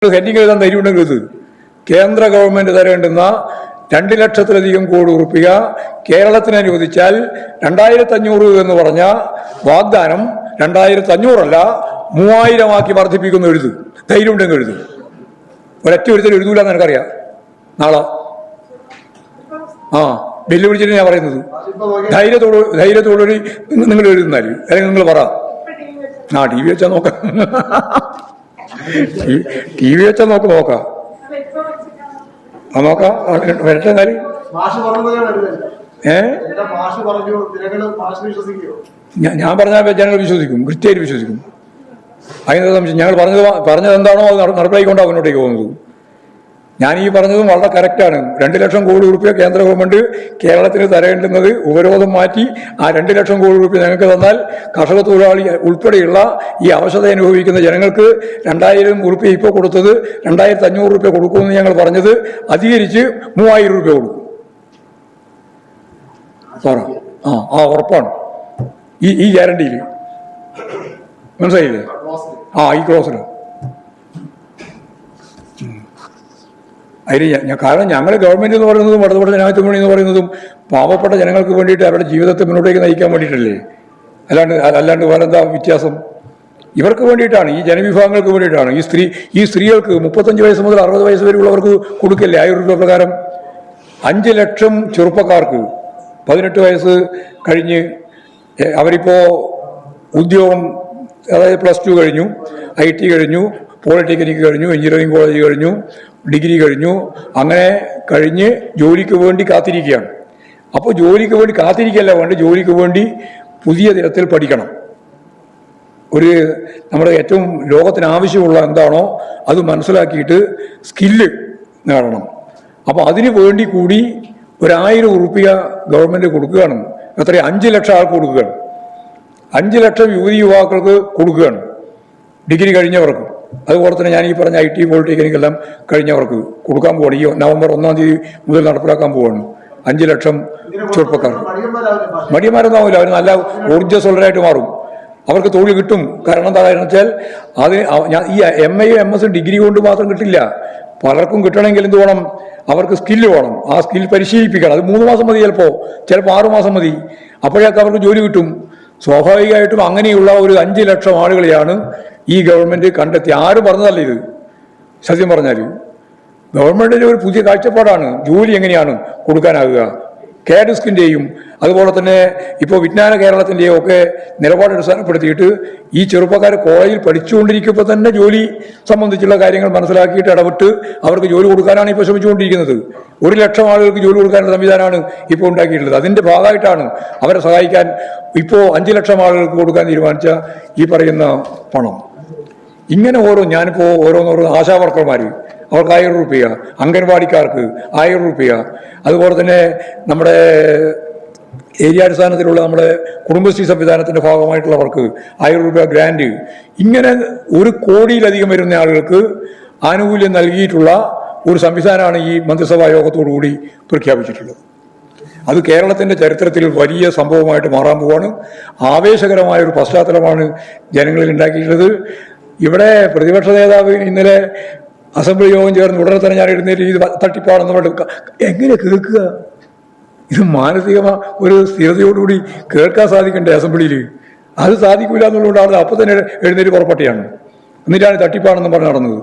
Heading എഴുതാൻ ധൈര്യമുണ്ടെങ്കിൽ ഇത് കേന്ദ്ര ഗവൺമെന്റ് തരേണ്ടുന്ന 2 ലക്ഷത്തിലധികം കോടി രൂപ കേരളത്തിന് അനുവദിച്ചാൽ 2500 എന്ന് പറഞ്ഞ വാഗ്ദാനം 2500 അല്ല 3000 ആക്കി വർദ്ധിപ്പിക്കുന്ന എഴുത്. ധൈര്യമുണ്ടെങ്കിൽ എഴുത്. ഒരൊറ്റ എഴുത്തിൽ എഴുതൂല എന്ന് എനിക്കറിയാം. നാളെ വെല്ലുവിളിച്ചിട്ട് ഞാൻ പറയുന്നത് ധൈര്യത്തോടുകൂടി നിങ്ങൾ എഴുതുന്നാല് അല്ലെങ്കിൽ നിങ്ങൾ പറ. ടി വി വെച്ചാൽ നോക്കാം. ടി വി വെച്ചാൽ നോക്കാം നോക്കാം വരട്ടെ കാര്യം. ഞാൻ പറഞ്ഞാൽ ജനങ്ങൾ വിശ്വസിക്കും, കൃത്യമായിട്ട് വിശ്വസിക്കും. അതിന് സംശയം. ഞങ്ങൾ പറഞ്ഞത് എന്താണോ അത് നടപ്പിലായിക്കൊണ്ടാണ് മുന്നോട്ടേക്ക് പോകുന്നത്. ഞാൻ ഈ പറഞ്ഞതും വളരെ കറക്റ്റാണ്. 2 ലക്ഷം കോടി രൂപ കേന്ദ്ര ഗവൺമെന്റ് കേരളത്തിന് തരേണ്ടുന്നത് ഉപരോധം മാറ്റി ആ 2 ലക്ഷം കോടി രൂപ ഞങ്ങൾക്ക് തന്നാൽ കർഷക തൊഴിലാളി ഉൾപ്പെടെയുള്ള ഈ അവശത അനുഭവിക്കുന്ന ജനങ്ങൾക്ക് 2000 രൂപ ഇപ്പോൾ കൊടുത്തത് 2500 രൂപ കൊടുക്കുമെന്ന് ഞങ്ങൾ പറഞ്ഞത് അധികരിച്ച് 3000 രൂപ കൊടുക്കും. ഉറപ്പാണ് ഈ ഗ്യാരണ്ടിയിൽ. മനസ്സിലായില്ലേ? ഈ ക്ലോസിന് അതിന് കാരണം ഞങ്ങൾ ഗവൺമെന്റ് എന്ന് പറയുന്നതും ഇടതുപക്ഷ ജനാധിപത്യ മുന്നണി എന്ന് പറയുന്നതും പാവപ്പെട്ട ജനങ്ങൾക്ക് വേണ്ടിയിട്ട് അവരുടെ ജീവിതത്തെ മുന്നോട്ടേക്ക് നയിക്കാൻ വേണ്ടിയിട്ടല്ലേ. അല്ലാണ്ട് വേറെന്താ വ്യത്യാസം? ഇവർക്ക് വേണ്ടിയിട്ടാണ്, ഈ ജനവിഭാഗങ്ങൾക്ക് വേണ്ടിയിട്ടാണ്. ഈ സ്ത്രീകൾക്ക് 35 വയസ്സ് മുതൽ 60 വയസ്സ് വരെയുള്ളവർക്ക് കൊടുക്കില്ലേ 1000 രൂപ പ്രകാരം. 5 ലക്ഷം ചെറുപ്പക്കാർക്ക് 18 വയസ്സ് കഴിഞ്ഞ് അവരിപ്പോ ഉദ്യോഗം, അതായത് +2 കഴിഞ്ഞു, IT കഴിഞ്ഞു, പോളിടെക്നിക്ക് കഴിഞ്ഞു, എഞ്ചിനീയറിംഗ് കോളേജ് കഴിഞ്ഞു, ഡിഗ്രി കഴിഞ്ഞു, അങ്ങനെ കഴിഞ്ഞ് ജോലിക്ക് വേണ്ടി കാത്തിരിക്കുകയാണ്. അപ്പോൾ ജോലിക്ക് വേണ്ടി കാത്തിരിക്കുകയല്ല വേണ്ട, ജോലിക്ക് വേണ്ടി പുതിയ തരത്തിൽ പഠിക്കണം. നമ്മുടെ ഏറ്റവും ലോകത്തിന് ആവശ്യമുള്ള എന്താണോ അത് മനസ്സിലാക്കിയിട്ട് സ്കില്ല് നേടണം. അപ്പോൾ അതിന് വേണ്ടി കൂടി 1000 രൂപ ഗവൺമെന്റ് കൊടുക്കുകയാണ്. എത്ര? 5 ലക്ഷം ആൾക്ക് കൊടുക്കുകയാണ്. 5 ലക്ഷം യുവാക്കൾക്ക് കൊടുക്കുകയാണ്, ഡിഗ്രി കഴിഞ്ഞവർക്ക്. അതുപോലെ തന്നെ ഞാൻ ഈ പറഞ്ഞ IT, പോളിടെക്നിക് എല്ലാം കഴിഞ്ഞവർക്ക് കൊടുക്കാൻ പോവാണ്. ഈ നവംബർ 1-ാം തീയതി മുതൽ നടപ്പിലാക്കാൻ പോവാണ്. 5 ലക്ഷം ചെറുപ്പക്കാർ. മടിയന്മാരൊന്നാവില്ല, അവർ നല്ല ഊർജ്ജസ്വലരായിട്ട് മാറും. അവർക്ക് തൊഴിൽ കിട്ടും. കാരണം എന്താണെന്ന് വെച്ചാൽ ഈ MA MS ഡിഗ്രി കൊണ്ട് മാത്രം കിട്ടില്ല. പലർക്കും കിട്ടണമെങ്കിൽ എന്ത് വേണം? അവർക്ക് സ്കില്ല് വേണം. ആ സ്കിൽ പരിശീലിപ്പിക്കണം. അത് 3 മാസം മതി, ചിലപ്പോൾ 6 മാസം മതി. അപ്പോഴേക്ക് അവർക്ക് ജോലി കിട്ടും. സ്വാഭാവികമായിട്ടും അങ്ങനെയുള്ള 5 ലക്ഷം ആളുകളെയാണ് ഈ ഗവൺമെന്റ് കണ്ടെത്തി. ആരും പറഞ്ഞതല്ല ഇത്. സത്യം പറഞ്ഞാൽ ഗവൺമെന്റിന്റെ ഒരു പുതിയ കാഴ്ചപ്പാടാണ്. ജോലി എങ്ങനെയാണ് കൊടുക്കാനാകുക? KDSCിന്റെയും അതുപോലെ തന്നെ ഇപ്പോൾ വിജ്ഞാന കേരളത്തിന്റെയും ഒക്കെ നിലപാട് അടിസ്ഥാനപ്പെടുത്തിയിട്ട് ഈ ചെറുപ്പക്കാർ കോളേജിൽ പഠിച്ചുകൊണ്ടിരിക്കുമ്പോൾ തന്നെ ജോലി സംബന്ധിച്ചുള്ള കാര്യങ്ങൾ മനസ്സിലാക്കിയിട്ട് ഇടപെട്ട് അവർക്ക് ജോലി കൊടുക്കാനാണ് ഇപ്പോൾ ശ്രമിച്ചുകൊണ്ടിരിക്കുന്നത്. 1 ലക്ഷം ആളുകൾക്ക് ജോലി കൊടുക്കാനുള്ള സംവിധാനമാണ് ഇപ്പോൾ ഉണ്ടാക്കിയിട്ടുള്ളത്. അതിന്റെ ഭാഗമായിട്ടാണ് അവരെ സഹായിക്കാൻ ഇപ്പോൾ 5 ലക്ഷം ആളുകൾക്ക് കൊടുക്കാൻ തീരുമാനിച്ച ഈ പറയുന്ന പണം. ഇങ്ങനെ ഞാനിപ്പോൾ ഓരോന്നോരോ ആശാവർക്കർമാർ, അവർക്ക് 1000 രൂപ, അംഗൻവാടിക്കാർക്ക് 1000 രൂപ, അതുപോലെ തന്നെ നമ്മുടെ ഏരിയ അടിസ്ഥാനത്തിലുള്ള നമ്മുടെ കുടുംബശ്രീ സംവിധാനത്തിന്റെ ഭാഗമായിട്ടുള്ളവർക്ക് 1000 രൂപ ഗ്രാന്റ്. ഇങ്ങനെ 1 കോടിയിലധികം വരുന്ന ആളുകൾക്ക് ആനുകൂല്യം നൽകിയിട്ടുള്ള ഒരു സംവിധാനമാണ് ഈ മന്ത്രിസഭാ യോഗത്തോടുകൂടി പ്രഖ്യാപിച്ചിട്ടുള്ളത്. അത് കേരളത്തിന്റെ ചരിത്രത്തിൽ വലിയ സംഭവമായിട്ട് മാറാൻ പോവാണ്. ആവേശകരമായ ഒരു പശ്ചാത്തലമാണ് ജനങ്ങളിൽ ഉണ്ടാക്കിയിട്ടുള്ളത്. ഇവിടെ പ്രതിപക്ഷ നേതാവ് ഇന്നലെ അസംബ്ലി യോഗം ചേർന്ന് ഉടനെ തന്നെ ഞാൻ എഴുന്നേറ്റ് ഇത് തട്ടിപ്പാണെന്ന് പറഞ്ഞിട്ട് എങ്ങനെ കേൾക്കുക? ഇത് മാനസികമായ ഒരു സ്ഥിരതയോടുകൂടി കേൾക്കാൻ സാധിക്കണ്ടേ അസംബ്ലിയിൽ? അത് സാധിക്കില്ല എന്നുള്ളതുകൊണ്ടാണ് അപ്പം തന്നെ എഴുന്നേറ്റ് പുറപ്പെട്ടിയാണ്. എന്നിട്ടാണ് തട്ടിപ്പാണെന്ന് പറഞ്ഞ് നടന്നത്.